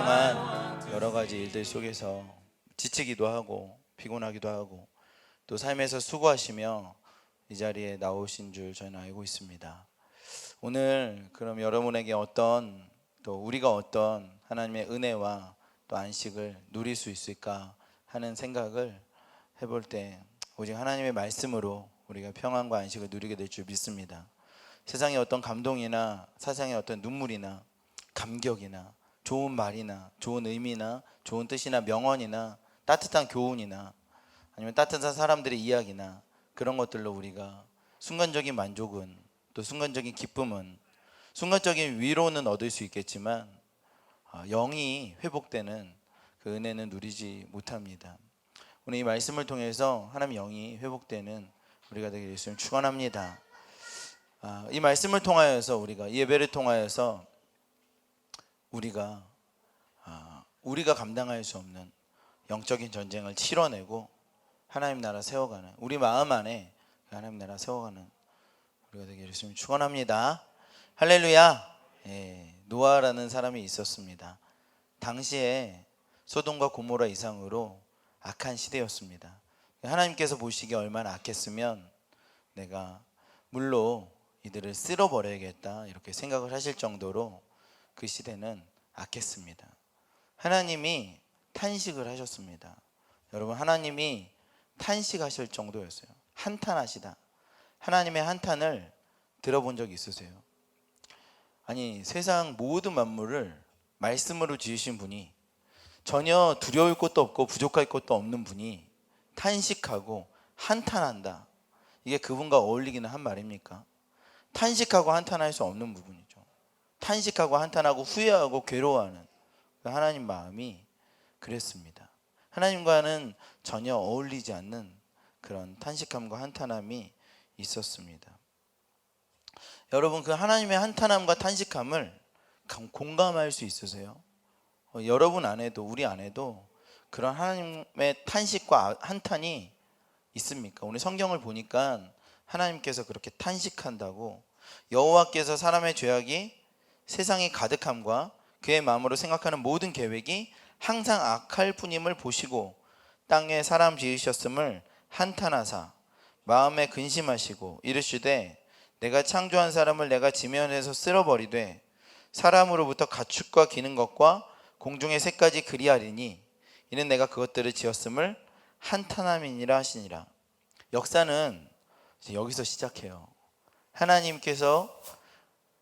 동안 여러 가지 일들 속에서 지치기도 하고 피곤하기도 하고 또 삶에서 수고하시며 이 자리에 나오신 줄 저는 알고 있습니다. 오늘 그럼 여러분에게 우리가 어떤 하나님의 은혜와 또 안식을 누릴 수 있을까 하는 생각을 해볼 때 오직 하나님의 말씀으로 우리가 평안과 안식을 누리게 될 줄 믿습니다. 세상의 어떤 감동이나 세상의 어떤 눈물이나 감격이나 좋은 말이나 좋은 의미나 좋은 뜻이나 명언이나 따뜻한 교훈이나 아니면 따뜻한 사람들의 이야기나 그런 것들로 우리가 순간적인 만족은 또 순간적인 기쁨은 순간적인 위로는 얻을 수 있겠지만 영이 회복되는 그 은혜는 누리지 못합니다. 오늘 이 말씀을 통해서 하나님 영이 회복되는 우리가 되길 예수님 축원합니다. 이 말씀을 통하여서 우리가 이 예배를 통하여서 우리가 감당할 수 없는 영적인 전쟁을 치러내고 하나님 나라 세워가는 우리 마음 안에 하나님 나라 세워가는 우리가 되길 예수님 축원합니다. 할렐루야. 노아라는 사람이 있었습니다. 당시에 소돔과 고모라 이상으로 악한 시대였습니다. 하나님께서 보시기에 얼마나 악했으면 내가 물로 이들을 쓸어버려야겠다 이렇게 생각을 하실 정도로 그 시대는 악했습니다. 하나님이 탄식을 하셨습니다. 여러분, 하나님이 탄식하실 정도였어요. 한탄하시다. 하나님의 한탄을 들어본 적 있으세요? 아니, 세상 모든 만물을 말씀으로 지으신 분이 전혀 두려울 것도 없고 부족할 것도 없는 분이 탄식하고 한탄한다. 이게 그분과 어울리기는 한 말입니까? 탄식하고 한탄할 수 없는 부분이죠. 탄식하고 한탄하고 후회하고 괴로워하는 하나님 마음이 그랬습니다. 하나님과는 전혀 어울리지 않는 그런 탄식함과 한탄함이 있었습니다. 여러분, 그 하나님의 한탄함과 탄식함을 공감할 수 있으세요? 여러분 안에도 우리 안에도 그런 하나님의 탄식과 한탄이 있습니까? 오늘 성경을 보니까 하나님께서 그렇게 탄식한다고 여호와께서 사람의 죄악이 세상에 가득함과 그의 마음으로 생각하는 모든 계획이 항상 악할 뿐임을 보시고 땅에 사람 지으셨음을 한탄하사 마음에 근심하시고 이르시되 내가 창조한 사람을 내가 지면에서 쓸어버리되 사람으로부터 가축과 기는 것과 공중의 새까지 그리하리니 이는 내가 그것들을 지었음을 한탄함이니라 하시니라. 역사는 여기서 시작해요. 하나님께서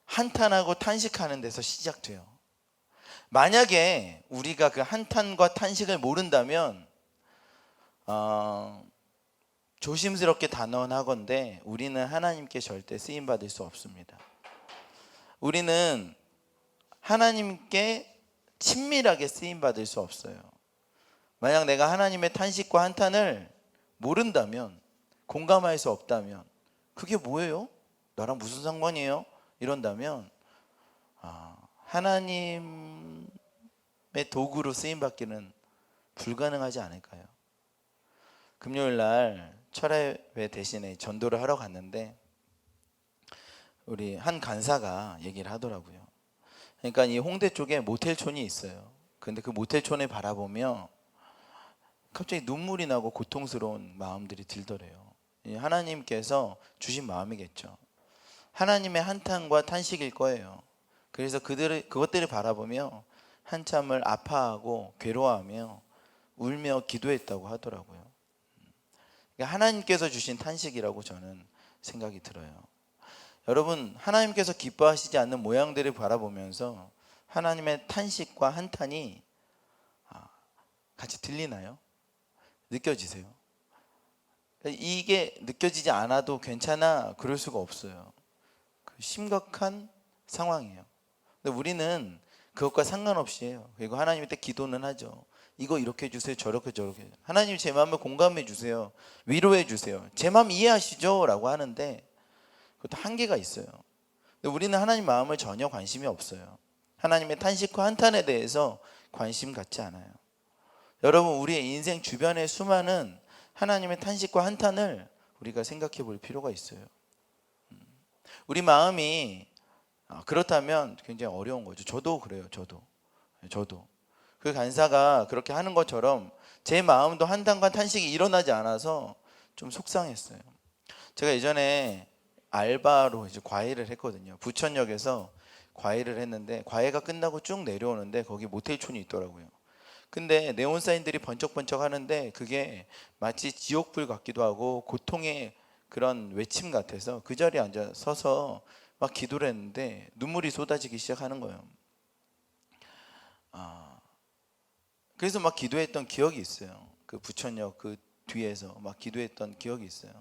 한탄하고 탄식하는 데서 시작돼요. 만약에 우리가 그 한탄과 탄식을 모른다면 조심스럽게 단언하건대 우리는 하나님께 절대 쓰임받을 수 없습니다. 우리는 하나님께 친밀하게 쓰임받을 수 없어요. 만약 내가 하나님의 탄식과 한탄을 모른다면, 공감할 수 없다면 그게 뭐예요? 나랑 무슨 상관이에요? 이런다면 하나님의 도구로 쓰임받기는 불가능하지 않을까요? 금요일 날 철야예배 대신에 전도를 하러 갔는데 우리 한 간사가 얘기를 하더라고요. 그러니까 이 홍대 쪽에 모텔촌이 있어요. 근데 그 모텔촌을 바라보며 갑자기 눈물이 나고 고통스러운 마음들이 들더래요. 하나님께서 주신 마음이겠죠. 하나님의 한탄과 탄식일 거예요. 그래서 그것들을 바라보며 한참을 아파하고 괴로워하며 울며 기도했다고 하더라고요. 그러니까 하나님께서 주신 탄식이라고 저는 생각이 들어요. 여러분, 하나님께서 기뻐하시지 않는 모양들을 바라보면서 하나님의 탄식과 한탄이 같이 들리나요? 느껴지세요? 이게 느껴지지 않아도 괜찮아 그럴 수가 없어요. 심각한 상황이에요. 근데 우리는 그것과 상관없이 해요. 그리고 하나님한테 기도는 하죠. 이거 이렇게 해주세요, 저렇게 하나님 제 마음을 공감해 주세요, 위로해 주세요, 제 마음 이해하시죠? 라고 하는데 그것도 한계가 있어요. 근데 우리는 하나님 마음을 전혀 관심이 없어요. 하나님의 탄식과 한탄에 대해서 관심 갖지 않아요. 여러분, 우리의 인생 주변의 수많은 하나님의 탄식과 한탄을 우리가 생각해 볼 필요가 있어요. 우리 마음이 그렇다면 굉장히 어려운 거죠. 저도 그래요. 저도 그 간사가 그렇게 하는 것처럼 제 마음도 한탄과 탄식이 일어나지 않아서 좀 속상했어요. 제가 예전에 알바로 이제 과외를 했거든요. 부천역에서 과외를 했는데, 과외가 끝나고 쭉 내려오는데 거기 모텔촌이 있더라고요. 근데 네온사인들이 번쩍번쩍 하는데 그게 마치 지옥불 같기도 하고 고통의 그런 외침 같아서 그 자리에 앉아 서서 막 기도를 했는데 눈물이 쏟아지기 시작하는 거예요. 그래서 막 기도했던 기억이 있어요. 그 부천역 그 뒤에서 막 기도했던 기억이 있어요.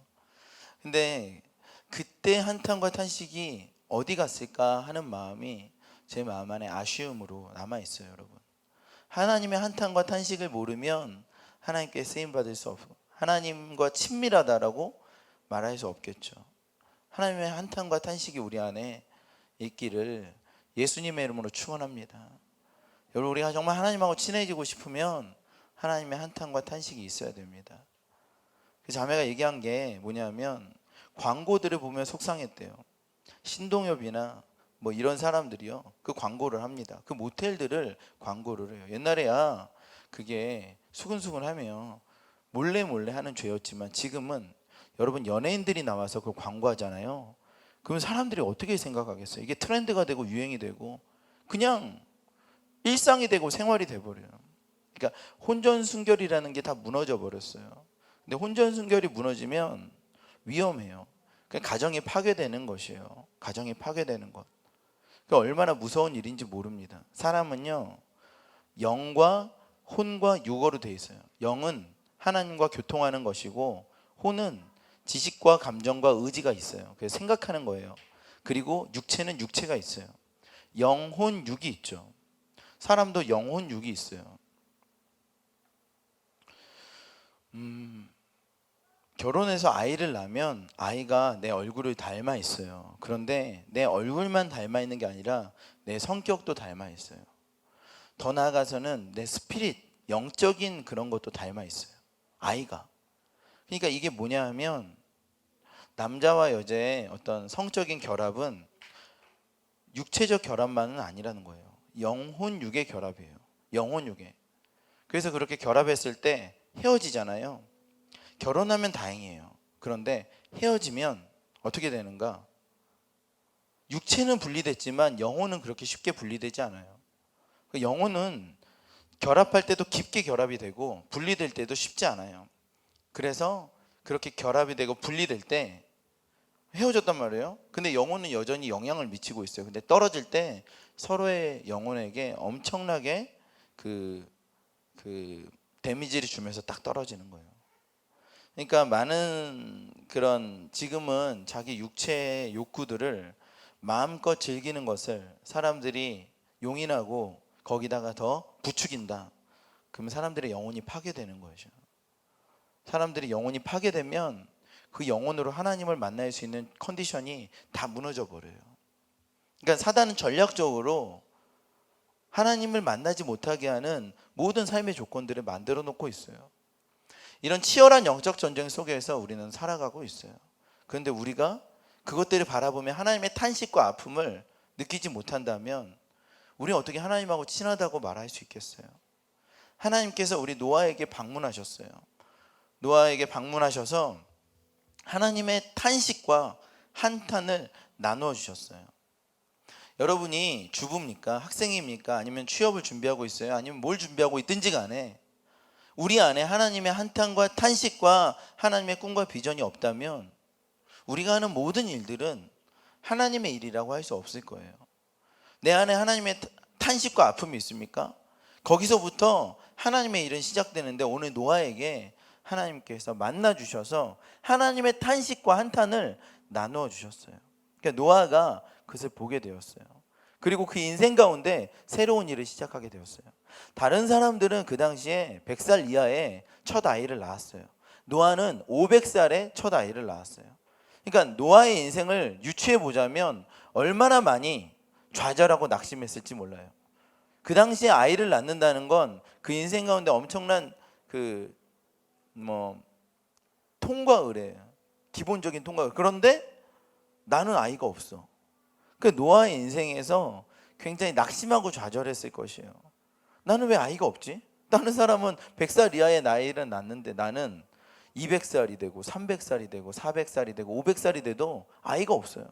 근데 그때 한탄과 탄식이 어디 갔을까 하는 마음이 제 마음 안에 아쉬움으로 남아 있어요, 여러분. 하나님의 한탄과 탄식을 모르면 하나님께 쓰임 받을 수 없고 하나님과 친밀하다라고 말할 수 없겠죠. 하나님의 한탄과 탄식이 우리 안에 있기를 예수님의 이름으로 축원합니다. 여러분, 우리가 정말 하나님하고 친해지고 싶으면 하나님의 한탄과 탄식이 있어야 됩니다. 그 자매가 얘기한 게 뭐냐면 광고들을 보면 속상했대요. 신동엽이나 뭐 이런 사람들이요, 그 광고를 합니다. 그 모텔들을 광고를 해요. 옛날에야 그게 수근수근하며 몰래 몰래 하는 죄였지만 지금은 여러분 연예인들이 나와서 그걸 광고하잖아요. 그러면 사람들이 어떻게 생각하겠어요? 이게 트렌드가 되고 유행이 되고 그냥 일상이 되고 생활이 돼버려요. 그러니까 혼전순결이라는 게 다 무너져 버렸어요. 근데 혼전순결이 무너지면 위험해요. 그러니까 가정이 파괴되는 것이에요. 가정이 파괴되는 것. 그러니까 얼마나 무서운 일인지 모릅니다. 사람은요, 영과 혼과 육어로 돼 있어요. 영은 하나님과 교통하는 것이고 혼은 지식과 감정과 의지가 있어요. 그래서 생각하는 거예요. 그리고 육체는 육체가 있어요. 영혼 육이 있죠. 사람도 영혼 육이 있어요. 결혼해서 아이를 낳으면 아이가 내 얼굴을 닮아 있어요. 그런데 내 얼굴만 닮아 있는 게 아니라 내 성격도 닮아 있어요. 더 나아가서는 내 스피릿, 영적인 그런 것도 닮아 있어요, 아이가. 그러니까 이게 뭐냐 하면 남자와 여자의 어떤 성적인 결합은 육체적 결합만은 아니라는 거예요. 영혼 육의 결합이에요. 영혼 육의. 그래서 그렇게 결합했을 때 헤어지잖아요. 결혼하면 다행이에요. 그런데 헤어지면 어떻게 되는가? 육체는 분리됐지만 영혼은 그렇게 쉽게 분리되지 않아요. 영혼은 결합할 때도 깊게 결합이 되고 분리될 때도 쉽지 않아요. 그래서 그렇게 결합이 되고 분리될 때 헤어졌단 말이에요. 근데 영혼은 여전히 영향을 미치고 있어요. 근데 떨어질 때 서로의 영혼에게 엄청나게 그 데미지를 주면서 딱 떨어지는 거예요. 그러니까 많은 그런 지금은 자기 육체의 욕구들을 마음껏 즐기는 것을 사람들이 용인하고 거기다가 더 부추긴다. 그러면 사람들의 영혼이 파괴되는 거죠. 사람들이 영혼이 파괴되면 그 영혼으로 하나님을 만날 수 있는 컨디션이 다 무너져 버려요. 그러니까 사단은 전략적으로 하나님을 만나지 못하게 하는 모든 삶의 조건들을 만들어 놓고 있어요. 이런 치열한 영적 전쟁 속에서 우리는 살아가고 있어요. 그런데 우리가 그것들을 바라보며 하나님의 탄식과 아픔을 느끼지 못한다면 우리는 어떻게 하나님하고 친하다고 말할 수 있겠어요? 하나님께서 우리 노아에게 방문하셨어요. 노아에게 방문하셔서 하나님의 탄식과 한탄을 나누어 주셨어요. 여러분이 주부입니까? 학생입니까? 아니면 취업을 준비하고 있어요? 아니면 뭘 준비하고 있든지 간에 우리 안에 하나님의 한탄과 탄식과 하나님의 꿈과 비전이 없다면 우리가 하는 모든 일들은 하나님의 일이라고 할 수 없을 거예요. 내 안에 하나님의 탄식과 아픔이 있습니까? 거기서부터 하나님의 일은 시작되는데 오늘 노아에게 하나님께서 만나 주셔서 하나님의 탄식과 한탄을 나누어 주셨어요. 그러니까 노아가 그것을 보게 되었어요. 그리고 그 인생 가운데 새로운 일을 시작하게 되었어요. 다른 사람들은 그 당시에 100살 이하의 첫 아이를 낳았어요. 노아는 500살에 첫 아이를 낳았어요. 그러니까 노아의 인생을 유추해 보자면 얼마나 많이 좌절하고 낙심했을지 몰라요. 그 당시에 아이를 낳는다는 건 그 인생 가운데 엄청난 통과 의례예요. 기본적인 통과 의례. 그런데 나는 아이가 없어. 그 노아의 인생에서 굉장히 낙심하고 좌절했을 것이에요. 나는 왜 아이가 없지? 다른 사람은 100살 이하의 나이를 낳는데 나는 200살이 되고 300살이 되고 400살이 되고 500살이 돼도 아이가 없어요.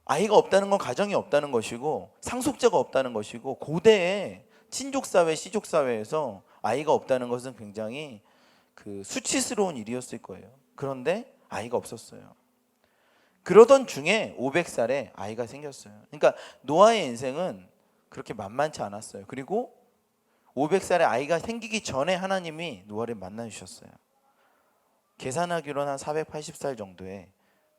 아이가 없다는 건 가정이 없다는 것이고 상속자가 없다는 것이고, 고대의 친족사회, 시족사회에서 아이가 없다는 것은 굉장히 그 수치스러운 일이었을 거예요. 그런데 아이가 없었어요. 그러던 중에 500살에 아이가 생겼어요. 그러니까 노아의 인생은 그렇게 만만치 않았어요. 그리고 500살에 아이가 생기기 전에 하나님이 노아를 만나주셨어요. 계산하기로는 한 480살 정도에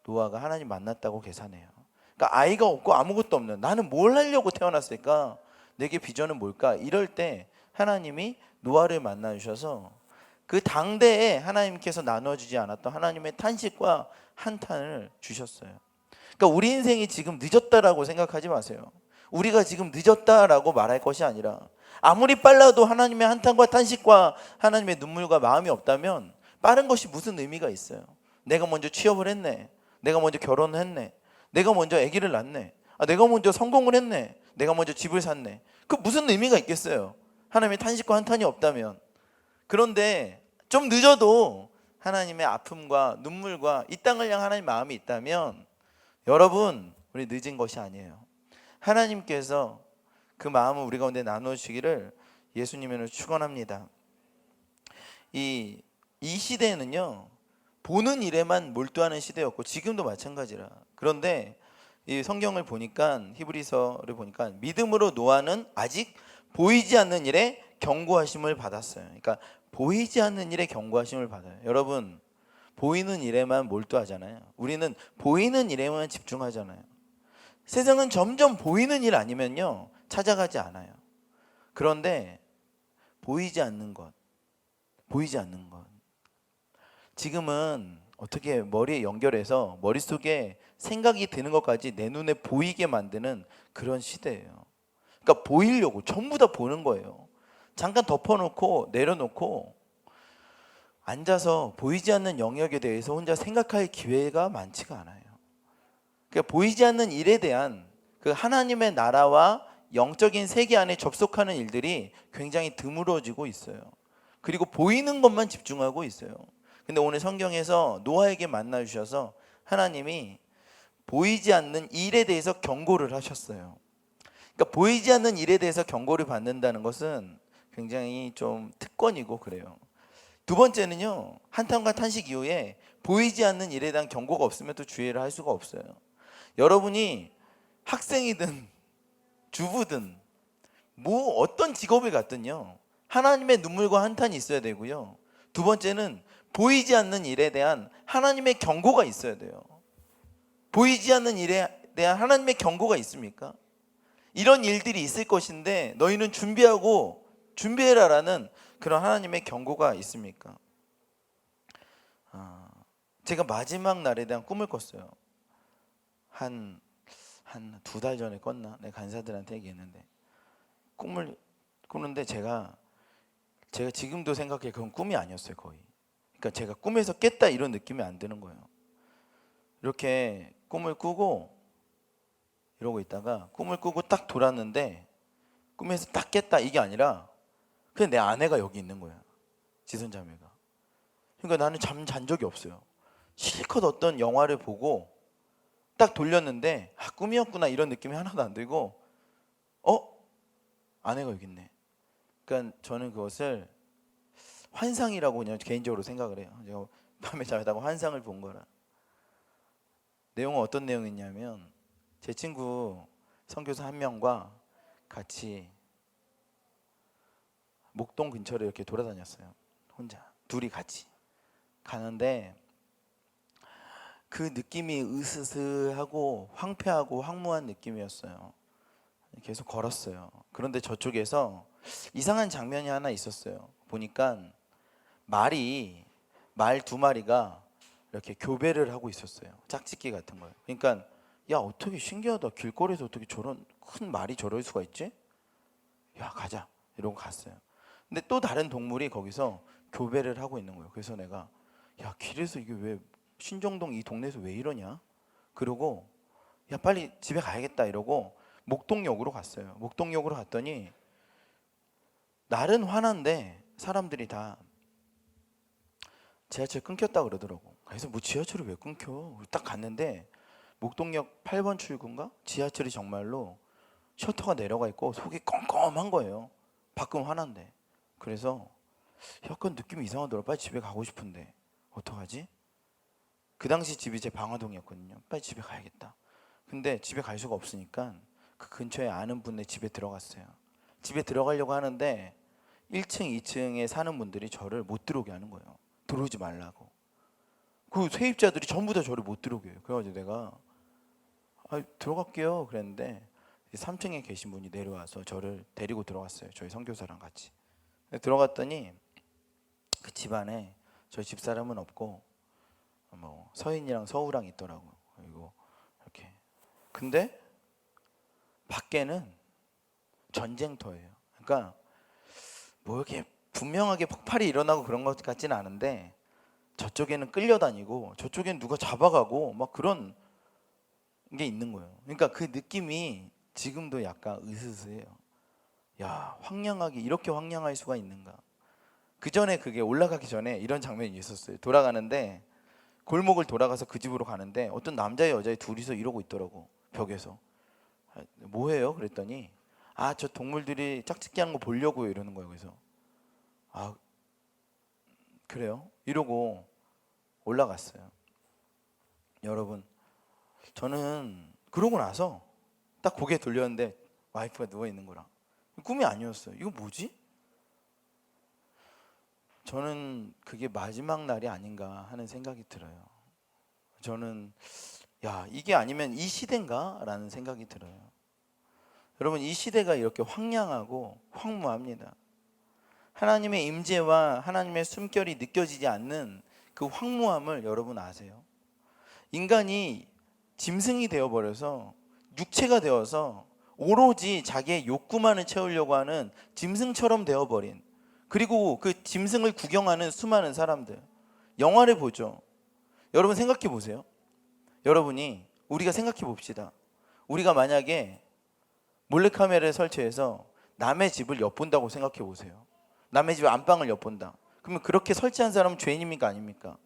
노아가 하나님 만났다고 계산해요. 그러니까 아이가 없고 아무것도 없는, 나는 뭘 하려고 태어났을까? 내게 비전은 뭘까? 이럴 때 하나님이 노아를 만나주셔서 그 당대에 하나님께서 나눠주지 않았던 하나님의 탄식과 한탄을 주셨어요. 그러니까 우리 인생이 지금 늦었다라고 생각하지 마세요. 우리가 지금 늦었다라고 말할 것이 아니라, 아무리 빨라도 하나님의 한탄과 탄식과 하나님의 눈물과 마음이 없다면 빠른 것이 무슨 의미가 있어요? 내가 먼저 취업을 했네, 내가 먼저 결혼을 했네, 내가 먼저 아기를 낳네, 내가 먼저 성공을 했네, 내가 먼저 집을 샀네. 그 무슨 의미가 있겠어요? 하나님의 탄식과 한탄이 없다면. 그런데 좀 늦어도 하나님의 아픔과 눈물과 이 땅을 향한 하나님의 마음이 있다면, 여러분, 우리 늦은 것이 아니에요. 하나님께서 그 마음을 우리 가운데 나누시기를 예수님으로 축원합니다. 이 시대에는요, 보는 일에만 몰두하는 시대였고 지금도 마찬가지라. 그런데 이 성경을 보니까, 히브리서를 보니까 믿음으로 노아는 아직 보이지 않는 일에 경고하심을 받았어요. 그러니까 보이지 않는 일에 경고하심을 받아요. 여러분, 보이는 일에만 몰두하잖아요. 우리는 보이는 일에만 집중하잖아요. 세상은 점점 보이는 일 아니면요 찾아가지 않아요. 그런데 보이지 않는 것, 보이지 않는 것, 지금은 어떻게 머리에 연결해서 머릿속에 생각이 드는 것까지 내 눈에 보이게 만드는 그런 시대예요. 그러니까 보이려고 전부 다 보는 거예요. 잠깐 덮어놓고 내려놓고 앉아서 보이지 않는 영역에 대해서 혼자 생각할 기회가 많지가 않아요. 그러니까 보이지 않는 일에 대한 그 하나님의 나라와 영적인 세계 안에 접속하는 일들이 굉장히 드물어지고 있어요. 그리고 보이는 것만 집중하고 있어요. 근데 오늘 성경에서 노아에게 만나 주셔서 하나님이 보이지 않는 일에 대해서 경고를 하셨어요. 그러니까 보이지 않는 일에 대해서 경고를 받는다는 것은 굉장히 좀 특권이고 그래요. 두 번째는요, 한탄과 탄식 이후에 보이지 않는 일에 대한 경고가 없으면 또 주의를 할 수가 없어요. 여러분이 학생이든 주부든 뭐 어떤 직업을 갖든요, 하나님의 눈물과 한탄이 있어야 되고요. 두 번째는 보이지 않는 일에 대한 하나님의 경고가 있어야 돼요. 보이지 않는 일에 대한 하나님의 경고가 있습니까? 이런 일들이 있을 것인데 너희는 준비해라라는 그런 하나님의 경고가 있습니까? 제가 마지막 날에 대한 꿈을 꿨어요. 한 두 달 전에 꿨나? 내가 간사들한테 얘기했는데, 꿈을 꾸는데 제가 지금도 생각해 그건 꿈이 아니었어요, 거의. 그러니까 제가 꿈에서 깼다 이런 느낌이 안 드는 거예요. 이렇게 꿈을 꾸고 이러고 있다가 꿈을 꾸고 딱 돌았는데 꿈에서 딱 깼다 이게 아니라 그냥 내 아내가 여기 있는 거야, 지선자매가. 그러니까 나는 잠 잔 적이 없어요. 실컷 어떤 영화를 보고 딱 돌렸는데 꿈이었구나 이런 느낌이 하나도 안 들고 아내가 여기 있네. 그러니까 저는 그것을 환상이라고 그냥 개인적으로 생각을 해요. 제가 밤에 자다가 환상을 본 거라. 내용은 어떤 내용이냐면, 제 친구 선교사 한 명과 같이 목동 근처를 이렇게 돌아다녔어요. 혼자 둘이 같이 가는데 그 느낌이 으스스하고 황폐하고 황무한 느낌이었어요. 계속 걸었어요. 그런데 저쪽에서 이상한 장면이 하나 있었어요. 보니까 말 두 마리가 이렇게 교배를 하고 있었어요. 짝짓기 같은 거예요. 그러니까 야, 어떻게 신기하다, 길거리에서 어떻게 저런 큰 말이 저럴 수가 있지? 야, 가자 이러고 갔어요. 근데 또 다른 동물이 거기서 교배를 하고 있는 거예요. 그래서 내가, 야, 길에서 이게 왜, 신정동 이 동네에서 왜 이러냐? 그러고 야, 빨리 집에 가야겠다 이러고 목동역으로 갔어요. 목동역으로 갔더니 날은 화난데 사람들이 다 지하철 끊겼다 그러더라고. 그래서 뭐 지하철이 왜 끊겨? 딱 갔는데 목동역 8번 출구인가? 지하철이 정말로 셔터가 내려가 있고 속이 껌껌한 거예요. 밖은 화난데. 그래서 약간 느낌이 이상하더라고. 빨리 집에 가고 싶은데 어떡하지? 그 당시 집이 제 방화동이었거든요. 빨리 집에 가야겠다. 근데 집에 갈 수가 없으니까 그 근처에 아는 분의 집에 들어갔어요. 집에 들어가려고 하는데 1층, 2층에 사는 분들이 저를 못 들어오게 하는 거예요. 들어오지 말라고. 그 세입자들이 전부 다 저를 못 들어오게 해요. 그래가지고 내가 들어갈게요 그랬는데 3층에 계신 분이 내려와서 저를 데리고 들어갔어요. 저희 선교사랑 같이. 들어갔더니 그 집안에 저희 집사람은 없고 뭐 서인이랑 서우랑 있더라고요. 그리고 이렇게. 근데 밖에는 전쟁터예요. 그러니까 뭐 이렇게 분명하게 폭발이 일어나고 그런 것 같지는 않은데 저쪽에는 끌려다니고 저쪽에는 누가 잡아가고 막 그런 게 있는 거예요. 그러니까 그 느낌이 지금도 약간 으스스해요. 야, 황량하게 이렇게 황량할 수가 있는가. 그 전에 그게 올라가기 전에 이런 장면이 있었어요. 돌아가는데 골목을 돌아가서 그 집으로 가는데 어떤 남자 여자 둘이서 이러고 있더라고. 벽에서. 뭐해요? 그랬더니 저 동물들이 짝짓기 하는 거 보려고요 이러는 거예요. 그래서 그래요? 이러고 올라갔어요. 여러분, 저는 그러고 나서 딱 고개 돌렸는데 와이프가 누워 있는 거라. 꿈이 아니었어요. 이거 뭐지? 저는 그게 마지막 날이 아닌가 하는 생각이 들어요. 저는 이게 아니면 이 시대인가? 라는 생각이 들어요. 여러분, 이 시대가 이렇게 황량하고 황무합니다. 하나님의 임재와 하나님의 숨결이 느껴지지 않는 그 황무함을 여러분 아세요? 인간이 짐승이 되어버려서 육체가 되어서 오로지 자기의 욕구만을 채우려고 하는 짐승처럼 되어버린, 그리고 그 짐승을 구경하는 수많은 사람들. 영화를 보죠. 여러분 생각해 보세요. 우리가 생각해 봅시다. 우리가 만약에 몰래카메라를 설치해서 남의 집을 엿본다고 생각해 보세요. 남의 집 안방을 엿본다. 그러면 그렇게 설치한 사람은 죄인입니까 아닙니까?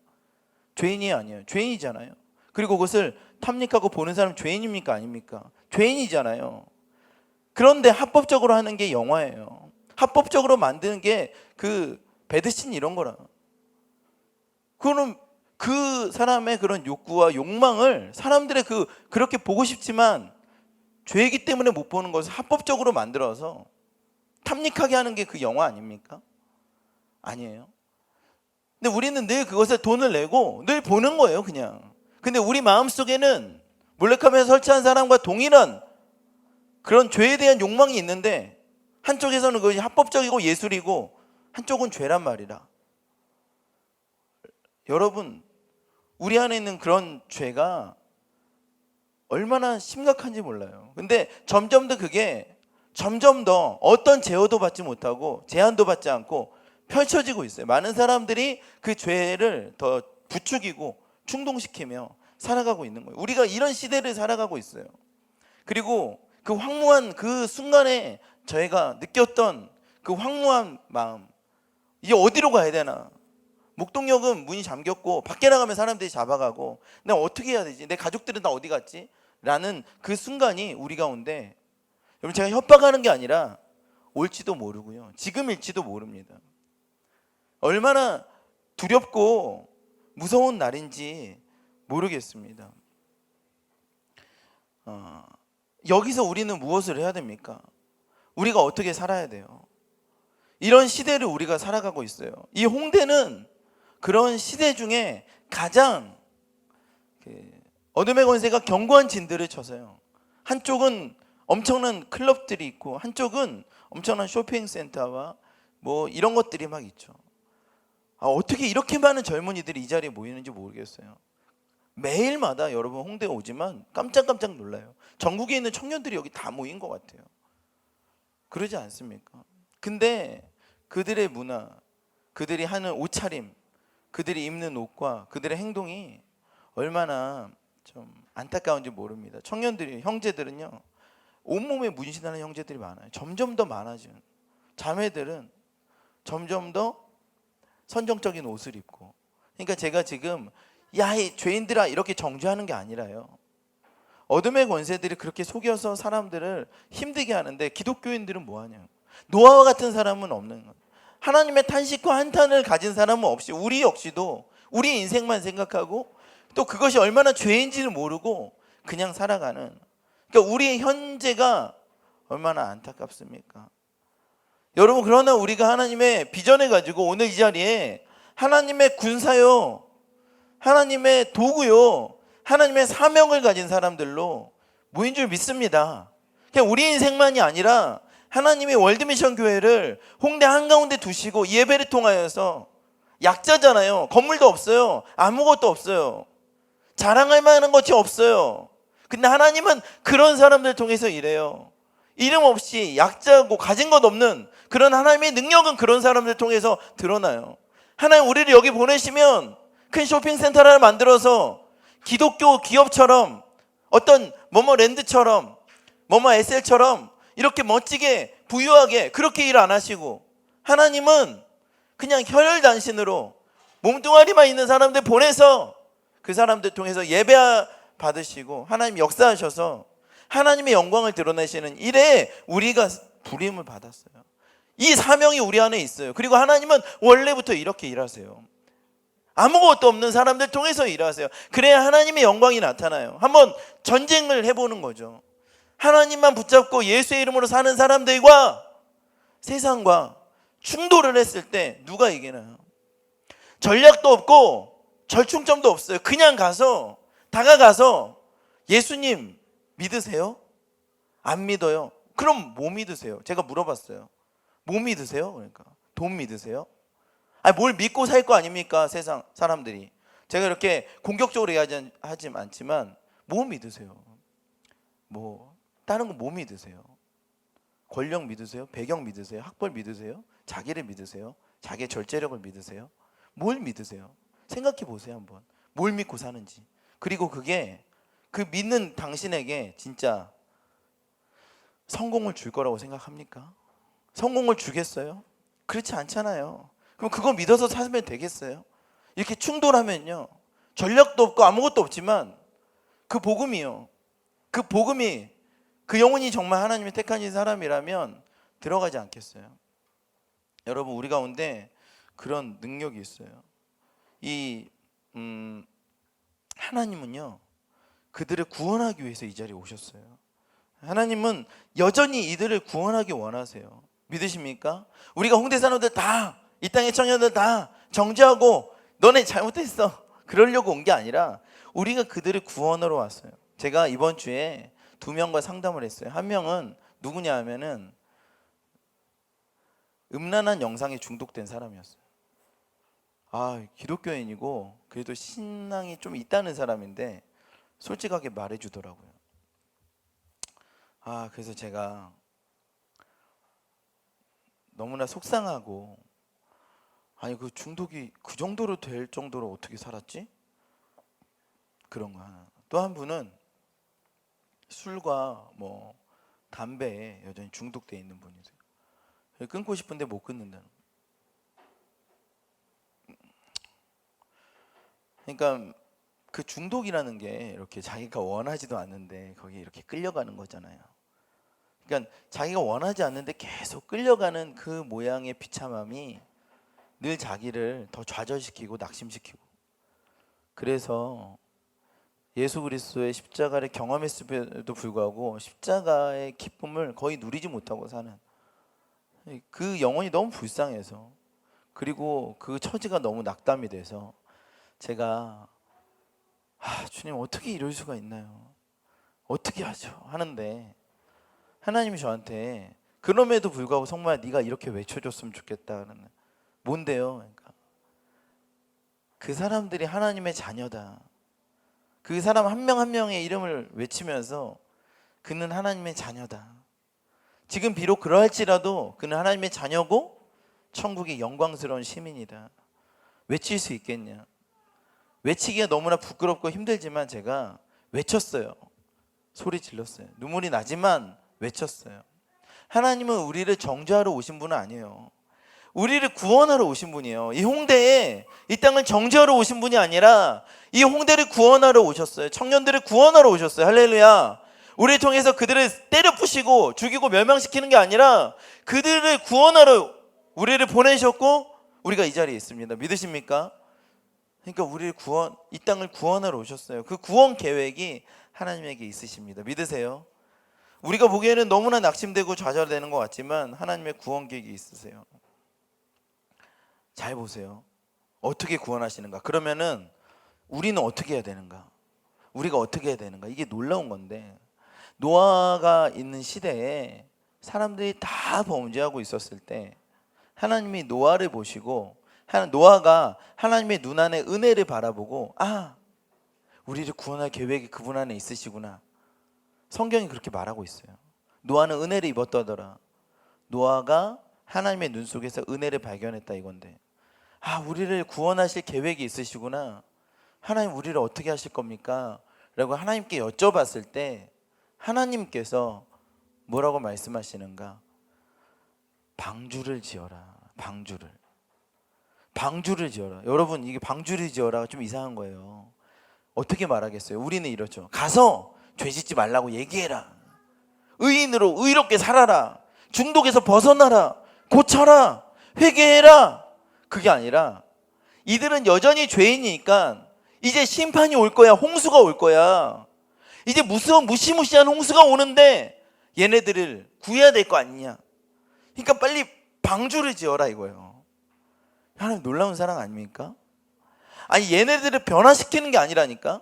죄인이 아니에요. 죄인이잖아요. 그리고 그것을 탐닉하고 보는 사람은 죄인입니까 아닙니까? 죄인이잖아요. 그런데 합법적으로 하는 게 영화예요. 합법적으로 만드는 게 그 배드신 이런 거라. 그거는 그 사람의 그런 욕구와 욕망을 사람들의 그렇게 보고 싶지만 죄이기 때문에 못 보는 것을 합법적으로 만들어서 탐닉하게 하는 게 그 영화 아닙니까? 아니에요. 근데 우리는 늘 그것에 돈을 내고 늘 보는 거예요, 그냥. 근데 우리 마음속에는 몰래카메라 설치한 사람과 동일한 그런 죄에 대한 욕망이 있는데 한쪽에서는 그것이 합법적이고 예술이고 한쪽은 죄란 말이라. 여러분, 우리 안에 있는 그런 죄가 얼마나 심각한지 몰라요. 근데 점점 더 그게 점점 더 어떤 제어도 받지 못하고 제한도 받지 않고 펼쳐지고 있어요. 많은 사람들이 그 죄를 더 부추기고 충동시키며 살아가고 있는 거예요. 우리가 이런 시대를 살아가고 있어요. 그리고 그 황무한 그 순간에 저희가 느꼈던 그 황무한 마음, 이제 어디로 가야 되나? 목동역은 문이 잠겼고 밖에 나가면 사람들이 잡아가고 내가 어떻게 해야 되지? 내 가족들은 다 어디 갔지? 라는 그 순간이 우리 가운데, 여러분 제가 협박하는 게 아니라 올지도 모르고요, 지금일지도 모릅니다. 얼마나 두렵고 무서운 날인지 모르겠습니다. 여기서 우리는 무엇을 해야 됩니까? 우리가 어떻게 살아야 돼요? 이런 시대를 우리가 살아가고 있어요. 이 홍대는 그런 시대 중에 가장 어둠의 권세가 견고한 진들을 쳐서요, 한쪽은 엄청난 클럽들이 있고 한쪽은 엄청난 쇼핑센터와 뭐 이런 것들이 막 있죠. 어떻게 이렇게 많은 젊은이들이 이 자리에 모이는지 모르겠어요. 매일마다 여러분 홍대에 오지만 깜짝깜짝 놀라요. 전국에 있는 청년들이 여기 다 모인 것 같아요. 그러지 않습니까? 근데 그들의 문화, 그들이 하는 옷차림, 그들이 입는 옷과 그들의 행동이 얼마나 좀 안타까운지 모릅니다. 청년들이, 형제들은요, 온몸에 문신하는 형제들이 많아요. 점점 더 많아지는. 자매들은 점점 더 선정적인 옷을 입고, 그러니까 제가 지금 야 이 죄인들아 이렇게 정죄하는 게 아니라요, 어둠의 권세들이 그렇게 속여서 사람들을 힘들게 하는데 기독교인들은 뭐하냐, 노아와 같은 사람은 없는 거예요. 하나님의 탄식과 한탄을 가진 사람은 없이 우리 역시도 우리 인생만 생각하고 또 그것이 얼마나 죄인지를 모르고 그냥 살아가는, 그러니까 우리의 현재가 얼마나 안타깝습니까? 여러분, 그러나 우리가 하나님의 비전을 가지고 오늘 이 자리에 하나님의 군사요, 하나님의 도구요, 하나님의 사명을 가진 사람들로 모인 줄 믿습니다. 그냥 우리 인생만이 아니라 하나님이 월드미션 교회를 홍대 한가운데 두시고 예배를 통하여서, 약자잖아요. 건물도 없어요. 아무것도 없어요. 자랑할 만한 것이 없어요. 근데 하나님은 그런 사람들 통해서 일해요. 이름 없이 약자고 가진 것 없는 그런 하나님의 능력은 그런 사람들 통해서 드러나요. 하나님 우리를 여기 보내시면 큰 쇼핑센터를 하나 만들어서 기독교 기업처럼, 어떤 뭐뭐 랜드처럼, 뭐뭐 SL처럼 이렇게 멋지게 부유하게 그렇게 일 안 하시고, 하나님은 그냥 혈혈단신으로 몸뚱아리만 있는 사람들 보내서 그 사람들 통해서 예배 받으시고 하나님 역사하셔서 하나님의 영광을 드러내시는 일에 우리가 부름을 받았어요. 이 사명이 우리 안에 있어요. 그리고 하나님은 원래부터 이렇게 일하세요. 아무것도 없는 사람들 통해서 일하세요. 그래야 하나님의 영광이 나타나요. 한번 전쟁을 해보는 거죠. 하나님만 붙잡고 예수의 이름으로 사는 사람들과 세상과 충돌을 했을 때 누가 이기나요? 전략도 없고 절충점도 없어요. 그냥 가서, 다가가서 예수님 믿으세요? 안 믿어요? 그럼 뭐 믿으세요? 제가 물어봤어요. 뭐 믿으세요? 그러니까 돈 믿으세요? 아니, 뭘 믿고 살 거 아닙니까? 세상 사람들이. 제가 이렇게 공격적으로 하지 않지만 뭐 믿으세요? 뭐 다른 거 뭐 믿으세요? 권력 믿으세요? 배경 믿으세요? 학벌 믿으세요? 자기를 믿으세요? 자기의 절제력을 믿으세요? 뭘 믿으세요? 생각해 보세요 한번. 뭘 믿고 사는지. 그리고 그게 그 믿는 당신에게 진짜 성공을 줄 거라고 생각합니까? 성공을 주겠어요? 그렇지 않잖아요. 그럼 그거 믿어서 살면 되겠어요? 이렇게 충돌하면요, 전력도 없고 아무것도 없지만 그 복음이요, 그 복음이, 그 영혼이 정말 하나님의 택한 사람이라면 들어가지 않겠어요? 여러분, 우리 가운데 그런 능력이 있어요. 이 하나님은요, 그들을 구원하기 위해서 이 자리에 오셨어요. 하나님은 여전히 이들을 구원하기 원하세요. 믿으십니까? 우리가 홍대 사람들 다, 이 땅의 청년들 다 정죄하고 너네 잘못했어 그러려고 온 게 아니라 우리가 그들을 구원하러 왔어요. 제가 이번 주에 2명과 상담을 했어요. 한 명은 누구냐 하면은 음란한 영상에 중독된 사람이었어요. 기독교인이고 그래도 신앙이 좀 있다는 사람인데 솔직하게 말해주더라고요. 그래서 제가 너무나 속상하고, 그 중독이 그 정도로 될 정도로 어떻게 살았지? 그런 거 하나. 또 한 분은 술과 뭐 담배에 여전히 중독되어 있는 분이세요. 끊고 싶은데 못 끊는다는. 그러니까 그 중독이라는 게 이렇게 자기가 원하지도 않는데 거기에 이렇게 끌려가는 거잖아요. 그러니까 자기가 원하지 않는데 계속 끌려가는 그 모양의 비참함이 늘 자기를 더 좌절시키고 낙심시키고, 그래서 예수 그리스도의 십자가를 경험했음에도 불구하고 십자가의 기쁨을 거의 누리지 못하고 사는 그 영혼이 너무 불쌍해서, 그리고 그 처지가 너무 낙담이 돼서 제가 주님 어떻게 이럴 수가 있나요? 어떻게 하죠? 하는데 하나님이 저한테 그럼에도 불구하고 정말 네가 이렇게 외쳐줬으면 좋겠다는. 뭔데요? 그러니까 그 사람들이 하나님의 자녀다. 그 사람 한 명 한 명의 이름을 외치면서 그는 하나님의 자녀다. 지금 비록 그러할지라도 그는 하나님의 자녀고 천국의 영광스러운 시민이다. 외칠 수 있겠냐? 외치기가 너무나 부끄럽고 힘들지만 제가 외쳤어요. 소리 질렀어요. 눈물이 나지만 외쳤어요. 하나님은 우리를 정죄하러 오신 분은 아니에요. 우리를 구원하러 오신 분이에요. 이 홍대에 이 땅을 정죄하러 오신 분이 아니라 이 홍대를 구원하러 오셨어요. 청년들을 구원하러 오셨어요. 할렐루야. 우리를 통해서 그들을 때려 부시고 죽이고 멸망시키는 게 아니라 그들을 구원하러 우리를 보내셨고 우리가 이 자리에 있습니다. 믿으십니까? 그러니까 우리를 이 땅을 구원하러 오셨어요. 그 구원 계획이 하나님에게 있으십니다. 믿으세요? 우리가 보기에는 너무나 낙심되고 좌절되는 것 같지만 하나님의 구원 계획이 있으세요. 잘 보세요. 어떻게 구원하시는가? 그러면은 우리는 어떻게 해야 되는가? 우리가 어떻게 해야 되는가? 이게 놀라운 건데, 노아가 있는 시대에 사람들이 다 범죄하고 있었을 때 하나님이 노아를 보시고 노아가 하나님의 눈 안에 은혜를 바라보고 우리를 구원할 계획이 그분 안에 있으시구나. 성경이 그렇게 말하고 있어요. 노아는 은혜를 입었다더라. 노아가 하나님의 눈 속에서 은혜를 발견했다 이건데, 우리를 구원하실 계획이 있으시구나. 하나님 우리를 어떻게 하실 겁니까? 라고 하나님께 여쭤봤을 때 하나님께서 뭐라고 말씀하시는가? 방주를 지어라. 방주를 지어라. 여러분, 이게 방주를 지어라 좀 이상한 거예요. 어떻게 말하겠어요? 우리는 이렇죠. 가서 죄 짓지 말라고 얘기해라. 의인으로 의롭게 살아라. 중독에서 벗어나라. 고쳐라. 회개해라. 그게 아니라 이들은 여전히 죄인이니까 이제 심판이 올 거야. 홍수가 올 거야. 이제 무시무시한 홍수가 오는데 얘네들을 구해야 될 거 아니냐. 그러니까 빨리 방주를 지어라 이거예요. 하나님 놀라운 사랑 아닙니까? 아니, 얘네들을 변화시키는 게 아니라니까.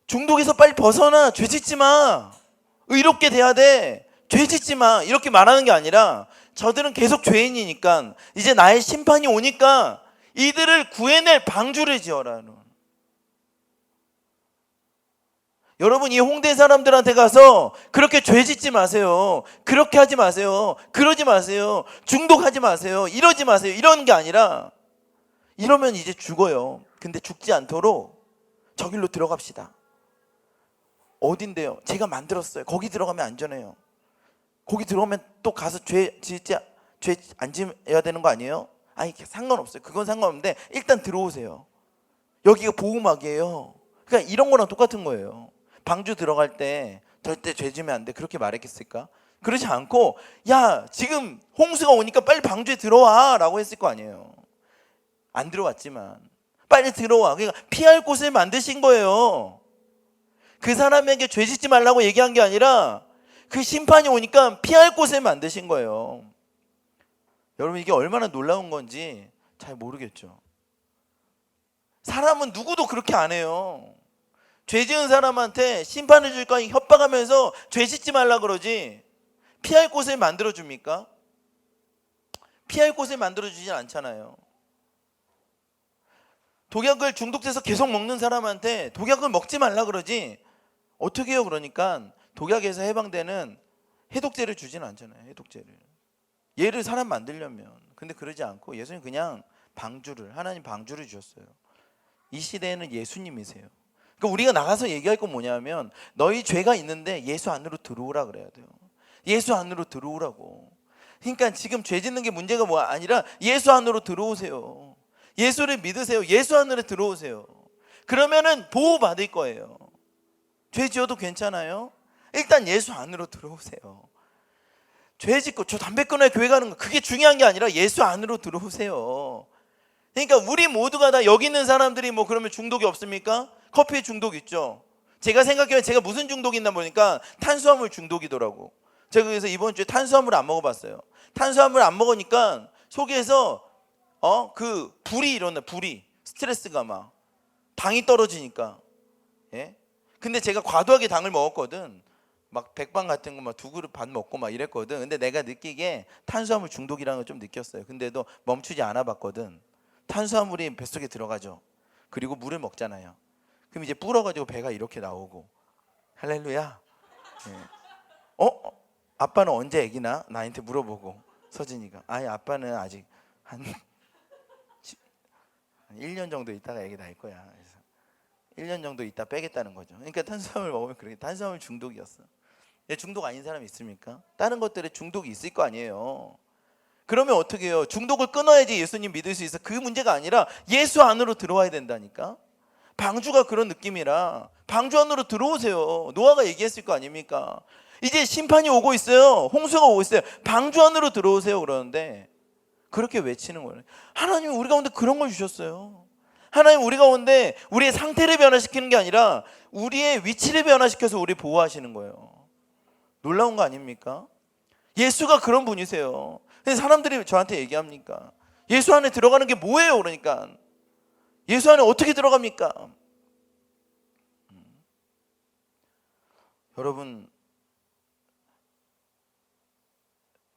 중독에서 빨리 벗어나. 죄 짓지 마. 의롭게 돼야 돼. 죄 짓지 마. 이렇게 말하는 게 아니라 저들은 계속 죄인이니까 이제 나의 심판이 오니까 이들을 구해낼 방주를 지어라. 여러분, 이 홍대 사람들한테 가서 그렇게 죄 짓지 마세요. 그렇게 하지 마세요. 그러지 마세요. 중독하지 마세요. 이러지 마세요. 이러는 게 아니라, 이러면 이제 죽어요. 근데 죽지 않도록 저길로 들어갑시다. 어딘데요? 제가 만들었어요. 거기 들어가면 안전해요. 거기 들어가면 또 가서 죄 안 지어야 되는 거 아니에요? 아니, 상관없어요. 그건 상관없는데 일단 들어오세요. 여기가 보호막이에요. 그러니까 이런 거랑 똑같은 거예요. 방주 들어갈 때 절대 죄 지면 안 돼. 그렇게 말했겠을까? 그러지 않고, 야, 지금 홍수가 오니까 빨리 방주에 들어와 라고 했을 거 아니에요. 안 들어왔지만 빨리 들어와. 그러니까 피할 곳을 만드신 거예요. 그 사람에게 죄 짓지 말라고 얘기한 게 아니라 그 심판이 오니까 피할 곳을 만드신 거예요. 여러분, 이게 얼마나 놀라운 건지 잘 모르겠죠. 사람은 누구도 그렇게 안 해요. 죄 지은 사람한테 심판을 줄까 협박하면서 죄 짓지 말라 그러지 피할 곳을 만들어 줍니까? 피할 곳을 만들어 주진 않잖아요. 독약을 중독돼서 계속 먹는 사람한테 독약을 먹지 말라 그러지 어떻게 해요? 그러니까 독약에서 해방되는 해독제를 주진 않잖아요. 해독제를. 얘를 사람 만들려면. 근데 그러지 않고 예수님 그냥 하나님 방주를 주셨어요. 이 시대에는 예수님이세요. 그러니까 우리가 나가서 얘기할 건 뭐냐면, 너희 죄가 있는데 예수 안으로 들어오라 그래야 돼요. 예수 안으로 들어오라고. 그러니까 지금 죄 짓는 게 문제가 아니라 예수 안으로 들어오세요. 예수를 믿으세요. 예수 안으로 들어오세요. 그러면은 보호받을 거예요. 죄 지어도 괜찮아요. 일단 예수 안으로 들어오세요. 죄 짓고 저 담배 끊어야 교회 가는 거 그게 중요한 게 아니라 예수 안으로 들어오세요. 그러니까 우리 모두가 다 여기 있는 사람들이 뭐 그러면 중독이 없습니까? 커피 중독 있죠. 제가 생각해요. 제가 무슨 중독이 있나 보니까 탄수화물 중독이더라고. 제가 그래서 이번 주에 탄수화물을 안 먹어봤어요. 탄수화물 안 먹으니까 속에서 그 불이 일어나. 불이 스트레스가 막 당이 떨어지니까. 예? 근데 제가 과도하게 당을 먹었거든. 막 백반 같은 거 막 2그릇 반 먹고 막 이랬거든. 근데 내가 느끼기에 탄수화물 중독이라는 걸 좀 느꼈어요. 근데도 멈추지 않아 봤거든. 탄수화물이 뱃속에 들어가죠. 그리고 물을 먹잖아요. 그럼 이제 불어가지고 배가 이렇게 나오고. 할렐루야. 예. 아빠는 언제 애기나? 나한테 물어보고. 서진이가 아니 아빠는 아직 한 1년 정도 있다가 애기 낳을 거야. 그래서 1년 정도 있다 빼겠다는 거죠. 그러니까 탄수화물 먹으면 그렇게 탄수화물 중독이었어. 중독 아닌 사람이 있습니까? 다른 것들에 중독이 있을 거 아니에요. 그러면 어떻게 해요? 중독을 끊어야지 예수님 믿을 수 있어. 그 문제가 아니라 예수 안으로 들어와야 된다니까. 방주가 그런 느낌이라 방주 안으로 들어오세요. 노아가 얘기했을 거 아닙니까? 이제 심판이 오고 있어요. 홍수가 오고 있어요. 방주 안으로 들어오세요. 그러는데 그렇게 외치는 거예요. 하나님은 우리 가운데 그런 걸 주셨어요. 하나님 우리 가운데 우리의 상태를 변화시키는 게 아니라 우리의 위치를 변화시켜서 우리 보호하시는 거예요. 놀라운 거 아닙니까? 예수가 그런 분이세요. 근데 사람들이 저한테 얘기합니까? 예수 안에 들어가는 게 뭐예요? 그러니까 예수 안에 어떻게 들어갑니까? 여러분,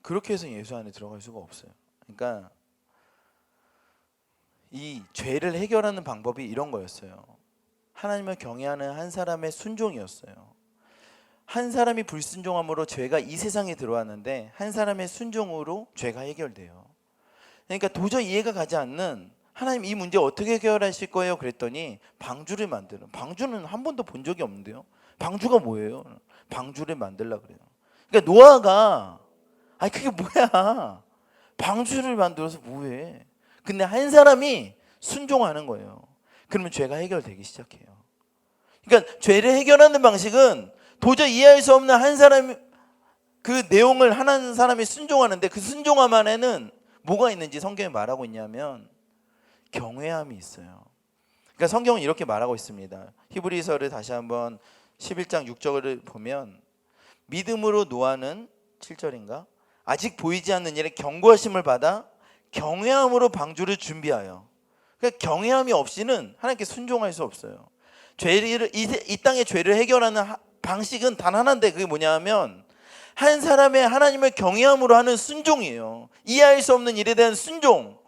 그렇게 해서 예수 안에 들어갈 수가 없어요. 그러니까 이 죄를 해결하는 방법이 이런 거였어요. 하나님을 경외하는 한 사람의 순종이었어요. 한 사람이 불순종함으로 죄가 이 세상에 들어왔는데 한 사람의 순종으로 죄가 해결돼요. 그러니까 도저히 이해가 가지 않는, 하나님 이 문제 어떻게 해결하실 거예요? 그랬더니 방주를 만드는, 방주는 한 번도 본 적이 없는데요. 방주가 뭐예요? 방주를 만들려고 그래요. 그러니까 노아가 아니 그게 뭐야, 방주를 만들어서 뭐해. 근데 한 사람이 순종하는 거예요. 그러면 죄가 해결되기 시작해요. 그러니까 죄를 해결하는 방식은 도저히 이해할 수 없는 한 사람이 그 내용을 하는 사람이 순종하는데 그 순종함 안에는 뭐가 있는지 성경에 말하고 있냐면 경외함이 있어요. 그러니까 성경은 이렇게 말하고 있습니다. 히브리서를 다시 한번 11장 6절을 보면 믿음으로 노아는 7절인가? 아직 보이지 않는 일에 경고하심을 받아 경외함으로 방주를 준비하여. 그러니까 경외함이 없이는 하나님께 순종할 수 없어요. 죄를 이 땅의 죄를 해결하는 방식은 단 하나인데 그게 뭐냐면 한 사람의 하나님을 경외함으로 하는 순종이에요. 이해할 수 없는 일에 대한 순종.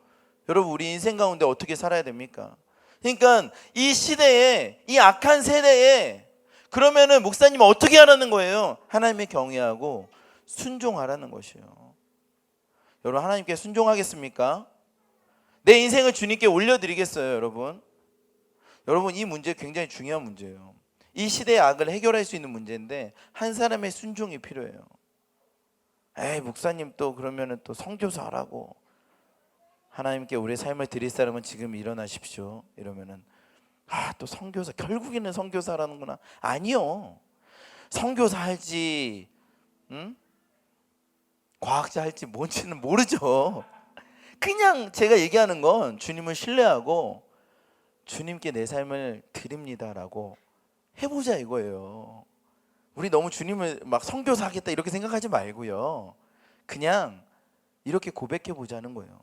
여러분 우리 인생 가운데 어떻게 살아야 됩니까? 그러니까 이 시대에, 이 악한 세대에 그러면은 목사님 어떻게 하라는 거예요? 하나님을 경외하고 순종하라는 것이에요. 여러분 하나님께 순종하겠습니까? 내 인생을 주님께 올려드리겠어요, 여러분? 여러분 이 문제 굉장히 중요한 문제예요. 이 시대의 악을 해결할 수 있는 문제인데 한 사람의 순종이 필요해요. 에이 목사님 또 그러면은 또 선교사 하라고, 하나님께 우리의 삶을 드릴 사람은 지금 일어나십시오 이러면은 또 선교사, 결국에는 선교사라는구나. 아니요, 선교사 할지 과학자 할지 뭔지는 모르죠. 그냥 제가 얘기하는 건 주님을 신뢰하고 주님께 내 삶을 드립니다라고 해보자 이거예요. 우리 너무 주님을 막 선교사 하겠다 이렇게 생각하지 말고요. 그냥 이렇게 고백해 보자는 거예요.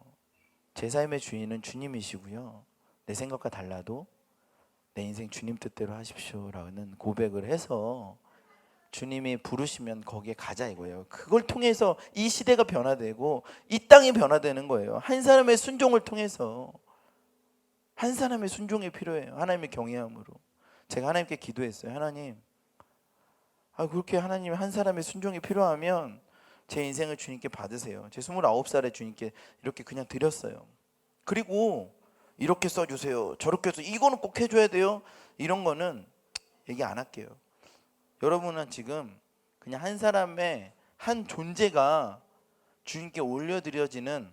제 삶의 주인은 주님이시고요. 내 생각과 달라도 내 인생 주님 뜻대로 하십시오라는 고백을 해서 주님이 부르시면 거기에 가자 이거예요. 그걸 통해서 이 시대가 변화되고 이 땅이 변화되는 거예요. 한 사람의 순종을 통해서. 한 사람의 순종이 필요해요. 하나님의 경외함으로. 제가 하나님께 기도했어요. 하나님, 그렇게 하나님 한 사람의 순종이 필요하면 제 인생을 주님께 받으세요. 제 29살에 주님께 이렇게 그냥 드렸어요. 그리고 이렇게 써주세요, 저렇게 해서 이거는 꼭 해줘야 돼요, 이런 거는 얘기 안 할게요. 여러분은 지금 그냥 한 사람의 한 존재가 주님께 올려드려지는,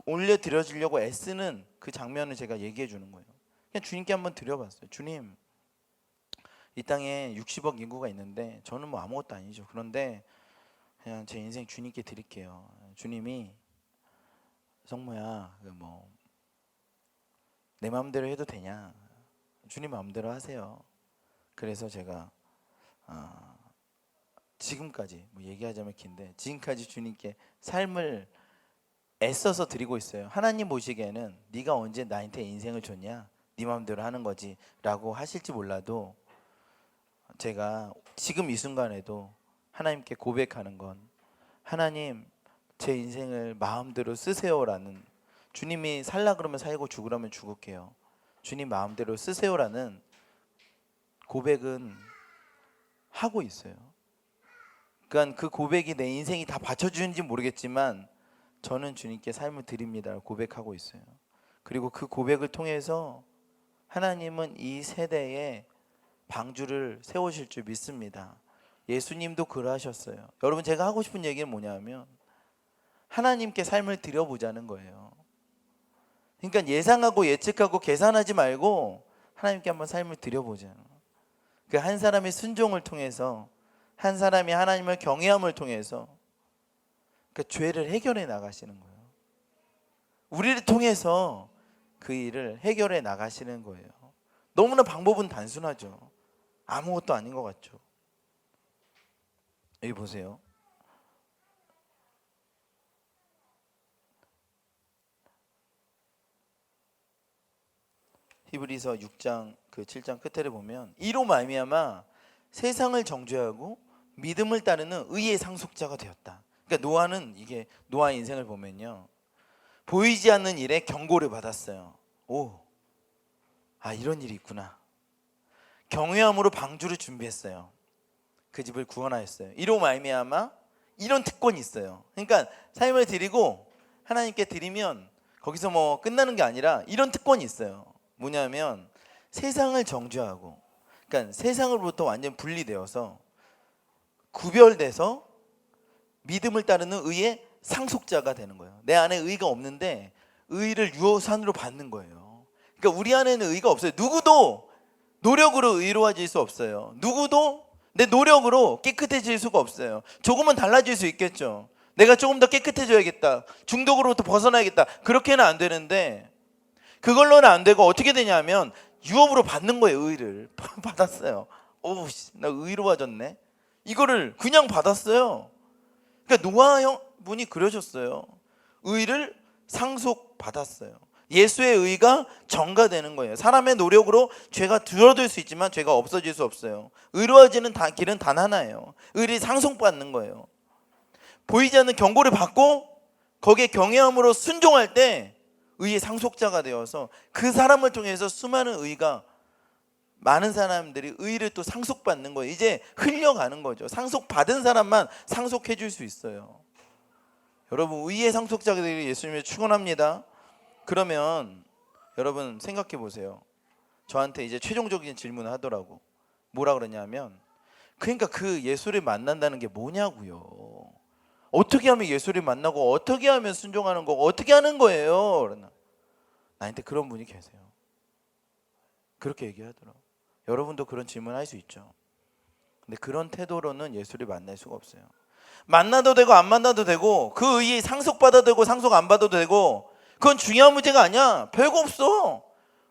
올려드려지려고 애쓰는 그 장면을 제가 얘기해 주는 거예요. 그냥 주님께 한번 드려봤어요. 주님, 이 땅에 60억 인구가 있는데 저는 뭐 아무것도 아니죠. 그런데 그냥 제 인생 주님께 드릴게요. 주님이 성모야, 내 마음대로 해도 되냐? 주님 마음대로 하세요. 그래서 제가 지금까지 얘기하자면 긴데 지금까지 주님께 삶을 애써서 드리고 있어요. 하나님 보시기에는 네가 언제 나한테 인생을 줬냐? 네 마음대로 하는 거지 라고 하실지 몰라도 제가 지금 이 순간에도 하나님께 고백하는 건, 하나님 제 인생을 마음대로 쓰세요라는, 주님이 살라 그러면 살고 죽으라면 죽을게요, 주님 마음대로 쓰세요라는 고백은 하고 있어요. 그러니까 그 고백이 내 인생이 다 받쳐주는지 모르겠지만 저는 주님께 삶을 드립니다 고백하고 있어요. 그리고 그 고백을 통해서 하나님은 이 세대에 방주를 세우실 줄 믿습니다. 예수님도 그러하셨어요. 여러분, 제가 하고 싶은 얘기는 뭐냐면 하나님께 삶을 드려보자는 거예요. 그러니까 예상하고 예측하고 계산하지 말고 하나님께 한번 삶을 드려보자. 그 한 사람의 순종을 통해서, 한 사람이 하나님을 경외함을 통해서 그 죄를 해결해 나가시는 거예요. 우리를 통해서 그 일을 해결해 나가시는 거예요. 너무나 방법은 단순하죠. 아무것도 아닌 것 같죠. 여기 보세요. 히브리서 6장 7장 끝에를 보면 이로 말미암아 세상을 정죄하고 믿음을 따르는 의의 상속자가 되었다. 그러니까 노아는, 이게 노아의 인생을 보면요, 보이지 않는 일에 경고를 받았어요. 이런 일이 있구나. 경외함으로 방주를 준비했어요. 그 집을 구원하였어요. 이로 말미암아 이런 특권이 있어요. 그러니까 삶을 드리고 하나님께 드리면 거기서 뭐 끝나는 게 아니라 이런 특권이 있어요. 뭐냐면 세상을 정죄하고, 그러니까 세상으로부터 완전 분리되어서 구별돼서 믿음을 따르는 의의 상속자가 되는 거예요. 내 안에 의가 없는데 의를 유효산으로 받는 거예요. 그러니까 우리 안에는 의가 없어요. 누구도 노력으로 의로워질 수 없어요. 누구도 내 노력으로 깨끗해질 수가 없어요. 조금은 달라질 수 있겠죠. 내가 조금 더 깨끗해져야겠다, 중독으로부터 벗어나야겠다, 그렇게는 안 되는데, 그걸로는 안 되고 어떻게 되냐면 유업으로 받는 거예요. 의를 받았어요. 나 의로워졌네. 이거를 그냥 받았어요. 그러니까 노아 분이 그러셨어요. 의를 상속받았어요. 예수의 의가 전가되는 거예요. 사람의 노력으로 죄가 줄어들 수 있지만 죄가 없어질 수 없어요. 의로워지는 길은 단 하나예요. 의를 상속받는 거예요. 보이지 않는 경고를 받고 거기에 경외함으로 순종할 때 의의 상속자가 되어서 그 사람을 통해서 수많은 의가, 많은 사람들이 의를 또 상속받는 거예요. 이제 흘려가는 거죠. 상속받은 사람만 상속해 줄 수 있어요. 여러분, 의의 상속자가 되기를 예수님을 축원합니다. 그러면 여러분 생각해 보세요. 저한테 이제 최종적인 질문을 하더라고. 뭐라 그러냐면, 그러니까 그 예수를 만난다는 게 뭐냐고요. 어떻게 하면 예수를 만나고 어떻게 하면 순종하는 거고 어떻게 하는 거예요. 그러나 나한테 그런 분이 계세요. 그렇게 얘기하더라고. 여러분도 그런 질문을 할 수 있죠. 근데 그런 태도로는 예수를 만날 수가 없어요. 만나도 되고 안 만나도 되고, 그 의에 상속받아도 되고 상속 안 받아도 되고, 그건 중요한 문제가 아니야. 별거 없어.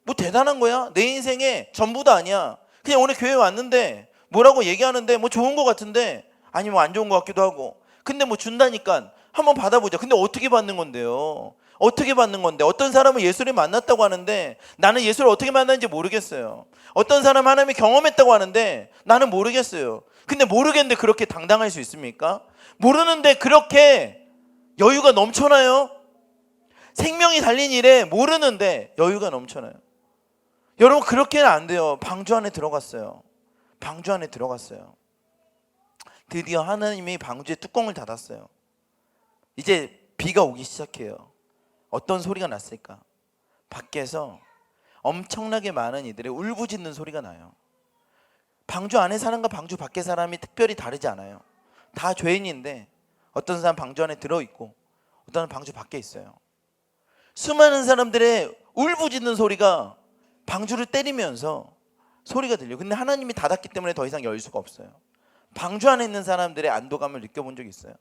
뭐 대단한 거야? 내 인생의 전부도 아니야. 그냥 오늘 교회 왔는데 뭐라고 얘기하는데 뭐 좋은 거 같은데 아니면 안 좋은 거 같기도 하고, 근데 뭐 준다니까 한번 받아보자. 근데 어떻게 받는 건데요? 어떻게 받는 건데? 어떤 사람은 예수를 만났다고 하는데 나는 예수를 어떻게 만났는지 모르겠어요. 어떤 사람은 하나님이 경험했다고 하는데 나는 모르겠어요. 근데 모르겠는데 그렇게 당당할 수 있습니까? 모르는데 그렇게 여유가 넘쳐나요? 생명이 달린 일에 모르는데 여유가 넘쳐나요. 여러분, 그렇게는 안 돼요. 방주 안에 들어갔어요. 방주 안에 들어갔어요. 드디어 하나님이 방주의 뚜껑을 닫았어요. 이제 비가 오기 시작해요. 어떤 소리가 났을까? 밖에서 엄청나게 많은 이들의 울부짖는 소리가 나요. 방주 안에 사람과 방주 밖에 사람이 특별히 다르지 않아요. 다 죄인인데 어떤 사람 방주 안에 들어있고 어떤 사람 방주 밖에 있어요. 수많은 사람들의 울부짖는 소리가 방주를 때리면서 소리가 들려요. 근데 하나님이 닫았기 때문에 더 이상 열 수가 없어요. 방주 안에 있는 사람들의 안도감을 느껴본 적이 있어요.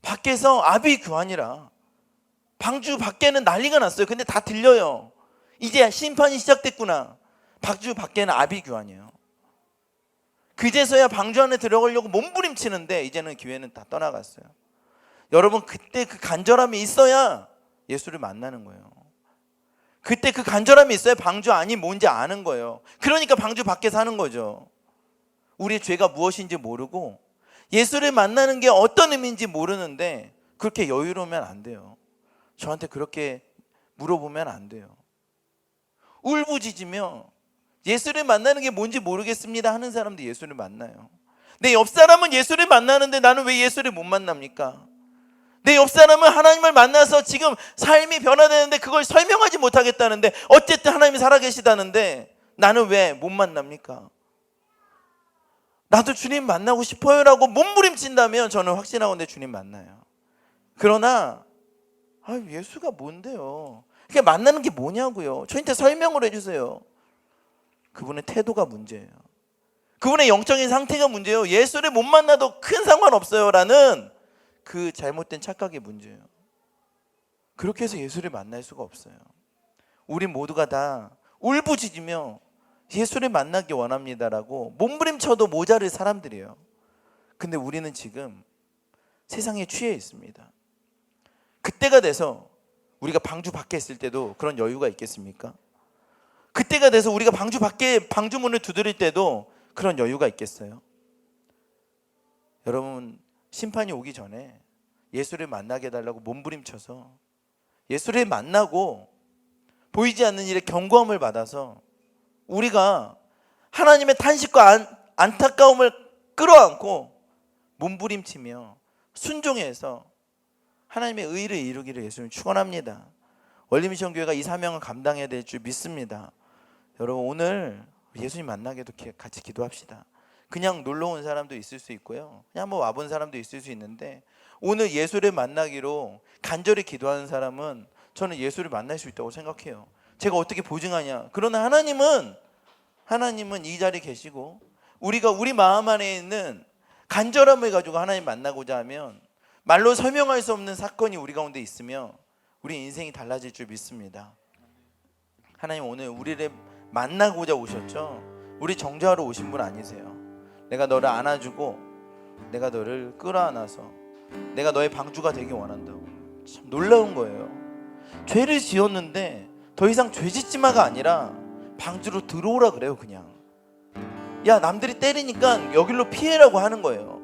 밖에서 아비규환이라 방주 밖에는 난리가 났어요. 근데 다 들려요. 이제 심판이 시작됐구나. 방주 밖에는 아비규환이에요. 그제서야 방주 안에 들어가려고 몸부림치는데 이제는 기회는 다 떠나갔어요. 여러분, 그때 그 간절함이 있어야 예수를 만나는 거예요. 그때 그 간절함이 있어야 방주 안이 뭔지 아는 거예요. 그러니까 방주 밖에 사는 거죠. 우리의 죄가 무엇인지 모르고 예수를 만나는 게 어떤 의미인지 모르는데 그렇게 여유로우면 안 돼요. 저한테 그렇게 물어보면 안 돼요. 울부짖으며 예수를 만나는 게 뭔지 모르겠습니다 하는 사람도 예수를 만나요. 내 옆 사람은 예수를 만나는데 나는 왜 예수를 못 만납니까? 내 옆 사람은 하나님을 만나서 지금 삶이 변화되는데 그걸 설명하지 못하겠다는데 어쨌든 하나님이 살아계시다는데 나는 왜 못 만납니까? 나도 주님 만나고 싶어요라고 몸부림친다면 저는 확신하건대 주님 만나요. 그러나 예수가 뭔데요? 그게 만나는 게 뭐냐고요? 저한테 설명을 해주세요. 그분의 태도가 문제예요. 그분의 영적인 상태가 문제예요. 예수를 못 만나도 큰 상관없어요 라는 그 잘못된 착각이 문제예요. 그렇게 해서 예수를 만날 수가 없어요. 우리 모두가 다 울부짖으며 예수를 만나기 원합니다라고 몸부림쳐도 모자랄 사람들이에요. 근데 우리는 지금 세상에 취해 있습니다. 그때가 돼서 우리가 방주 밖에 있을 때도 그런 여유가 있겠습니까? 그때가 돼서 우리가 방주 밖에 방주문을 두드릴 때도 그런 여유가 있겠어요? 여러분, 심판이 오기 전에 예수를 만나게 해달라고 몸부림쳐서 예수를 만나고 보이지 않는 일에 경고함을 받아서 우리가 하나님의 탄식과 안타까움을 끌어안고 몸부림치며 순종해서 하나님의 의를 이루기를 예수님 축원합니다. 월드미션교회가 이 사명을 감당해야 될 줄 믿습니다. 여러분, 오늘 예수님 만나게도 같이 기도합시다. 그냥 놀러 온 사람도 있을 수 있고요, 그냥 한번 와본 사람도 있을 수 있는데 오늘 예수를 만나기로 간절히 기도하는 사람은 저는 예수를 만날 수 있다고 생각해요. 제가 어떻게 보증하냐? 그러나 하나님은 이 자리에 계시고 우리가 우리 마음 안에 있는 간절함을 가지고 하나님 만나고자 하면 말로 설명할 수 없는 사건이 우리 가운데 있으며 우리 인생이 달라질 줄 믿습니다. 하나님 오늘 우리를 만나고자 오셨죠? 우리 정죄하러 오신 분 아니세요. 내가 너를 안아주고 내가 너를 끌어안아서 내가 너의 방주가 되기 원한다고. 참 놀라운 거예요. 죄를 지었는데 더 이상 죄 짓지 마가 아니라 방주로 들어오라 그래요. 그냥 야, 남들이 때리니까 여기로 피해라고 하는 거예요.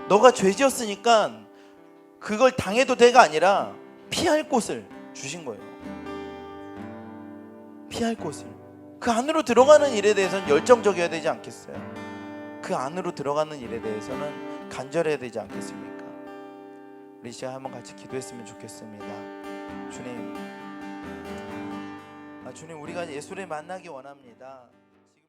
너가 죄 지었으니까 그걸 당해도 돼가 아니라 피할 곳을 주신 거예요. 피할 곳을. 그 안으로 들어가는 일에 대해서는 열정적이어야 되지 않겠어요? 그 안으로 들어가는 일에 대해서는 간절해야 되지 않겠습니까? 우리 시간 한번 같이 기도했으면 좋겠습니다. 주님, 우리가 예수를 만나기 원합니다.